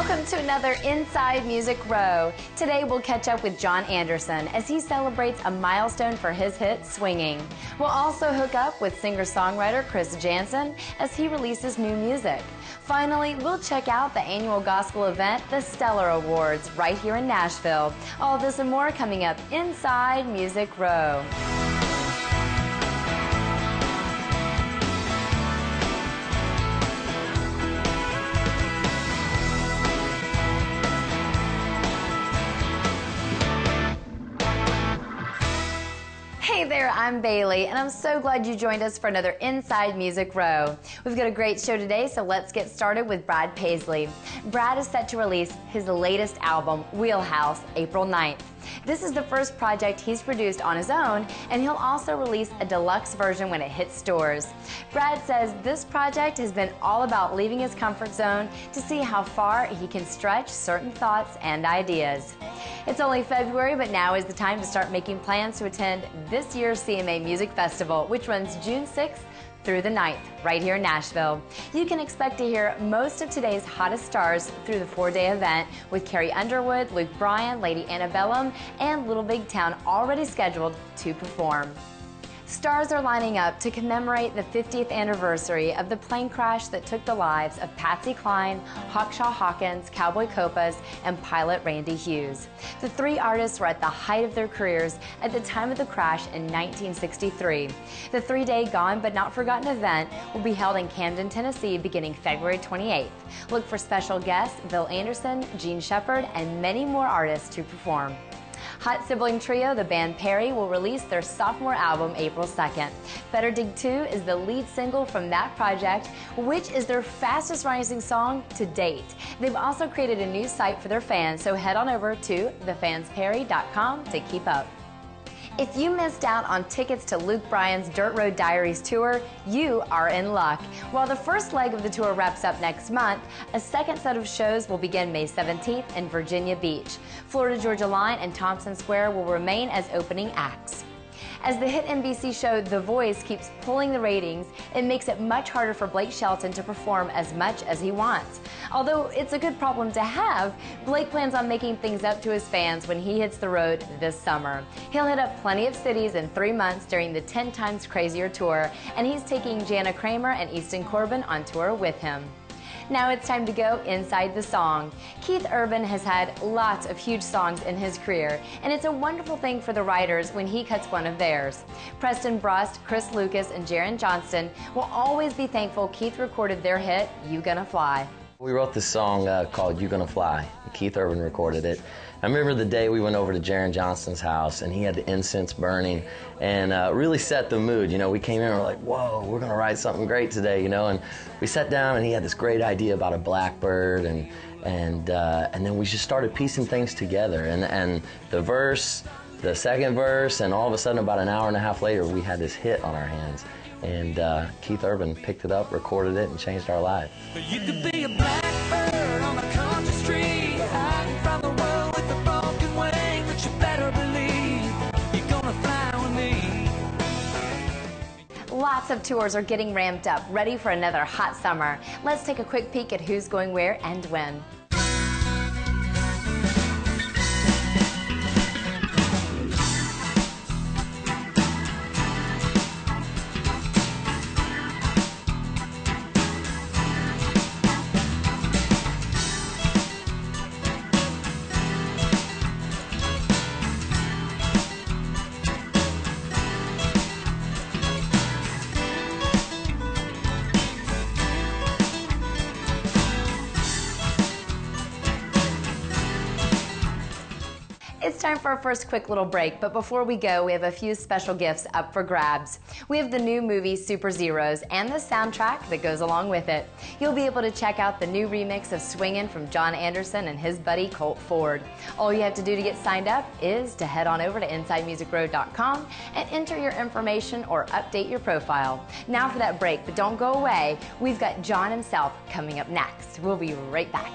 Welcome to another Inside Music Row. Today we'll catch up with John Anderson as he celebrates a milestone for his hit, Swinging. We'll also hook up with singer-songwriter Chris Johnston as he releases new music. Finally, we'll check out the annual gospel event, the Stellar Awards, right here in Nashville. All this and more coming up Inside Music Row. Hey there, I'm Bailey, and I'm so glad you joined us for another Inside Music Row. We've got a great show today, so let's get started with Brad Paisley. Brad is set to release his latest album, Wheelhouse, April 9th. This is the first project he's produced on his own, and he'll also release a deluxe version when it hits stores. Brad says this project has been all about leaving his comfort zone to see how far he can stretch certain thoughts and ideas. It's only February, but now is the time to start making plans to attend this year's CMA Music Festival, which runs June 6th through the 9th, right here in Nashville. You can expect to hear most of today's hottest stars through the 4-day event, with Carrie Underwood, Luke Bryan, Lady Antebellum, and Little Big Town already scheduled to perform. Stars are lining up to commemorate the 50th anniversary of the plane crash that took the lives of Patsy Cline, Hawkshaw Hawkins, Cowboy Copas, and pilot Randy Hughes. The three artists were at the height of their careers at the time of the crash in 1963. The 3-day Gone But Not Forgotten event will be held in Camden, Tennessee, beginning February 28th. Look for special guests Bill Anderson, Gene Shepard, and many more artists to perform. Hot sibling trio, the band Perry, will release their sophomore album April 2nd. Better Dig 2 is the lead single from that project, which is their fastest rising song to date. They've also created a new site for their fans, so head on over to thefansperry.com to keep up. If you missed out on tickets to Luke Bryan's Dirt Road Diaries tour, you are in luck. While the first leg of the tour wraps up next month, a second set of shows will begin May 17th in Virginia Beach. Florida Georgia Line and Thompson Square will remain as opening acts. As the hit NBC show The Voice keeps pulling the ratings, it makes it much harder for Blake Shelton to perform as much as he wants. Although it's a good problem to have, Blake plans on making things up to his fans when he hits the road this summer. He'll hit up plenty of cities in 3 months during the 10 Times Crazier tour, and he's taking Jana Kramer and Easton Corbin on tour with him. Now it's time to go inside the song. Keith Urban has had lots of huge songs in his career, and it's a wonderful thing for the writers when he cuts one of theirs. Preston Brust, Chris Lucas, and Jaren Johnston will always be thankful Keith recorded their hit, You Gonna Fly. We wrote this song called You Gonna Fly. Keith Urban recorded it. I remember the day we went over to Jaren Johnston's house, and he had the incense burning, and really set the mood. You know, we came in and we're like, whoa, we're gonna write something great today, you know, and we sat down and he had this great idea about a blackbird, and then we just started piecing things together, and the verse, the second verse, and all of a sudden about an hour and a half later we had this hit on our hands. And Keith Urban picked it up, recorded it, and changed our life. You could be a blackbird on a country street, hiding from the world with a broken wing, but you better believe you're gonna fly with me. Lots of tours are getting ramped up, ready for another hot summer. Let's take a quick peek at who's going where and when. It's time for our first quick little break, but before we go, we have a few special gifts up for grabs. We have the new movie Super Zeros and the soundtrack that goes along with it. You'll be able to check out the new remix of Swingin' from John Anderson and his buddy Colt Ford. All you have to do to get signed up is to head on over to InsideMusicRow.com and enter your information or update your profile. Now for that break, but don't go away. We've got John himself coming up next. We'll be right back.